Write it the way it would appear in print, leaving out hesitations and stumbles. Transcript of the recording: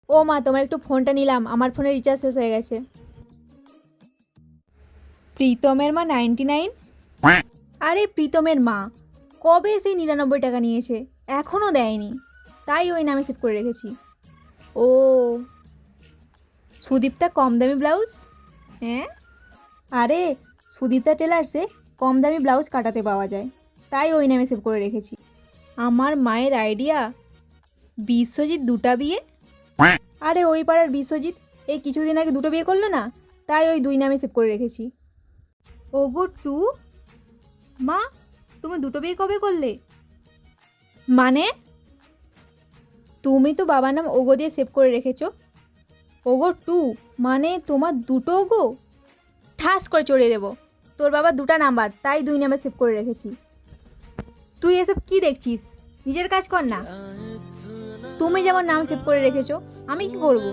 ও মা, তোমার একটু ফোনটা নিলাম, আমার ফোনে রিচার্জ শেষ হয়ে গেছে। প্রীতমের মা 99? আরে প্রীতমের মা কবে সেই 99 টাকা নিয়েছে, এখনও দেয়নি, তাই ওই নামে সেভ করে রেখেছি। ও, সুদীপ্তা কম দামি ব্লাউজ? হ্যাঁ, আরে সুদীপ্তা টেলার্সে কম দামি ব্লাউজ কাটাতে পাওয়া যায়, তাই ওই নামে সেভ করে রেখেছি। আমার মায়ের আইডিয়া, বিশ্বজিৎ দুটা বিয়ে। আরে ওই পাড়ার বিশ্বজিৎ এই কিছুদিন আগে দুটো বিয়ে করলো না, তাই ওই দুই নামে সেভ করে রেখেছি। ওগো টু, মা তুমি দুটো বিয়ে কবে করলে? মানে তুমি তো বাবার নাম ওগো দিয়ে সেভ করে রেখেছো। ওগো টু মানে তোমার দুটো ওগো? ঠাস করে চড়িয়ে দেবো, তোর বাবার দুটো নাম্বার, তাই দুই নাম্বার সেভ করে রেখেছি। তুই এসব কি দেখছিস, নিজের কাজ কর না। তুমি যেমন নাম সেভ করে রেখেছো, আমি কি করবো?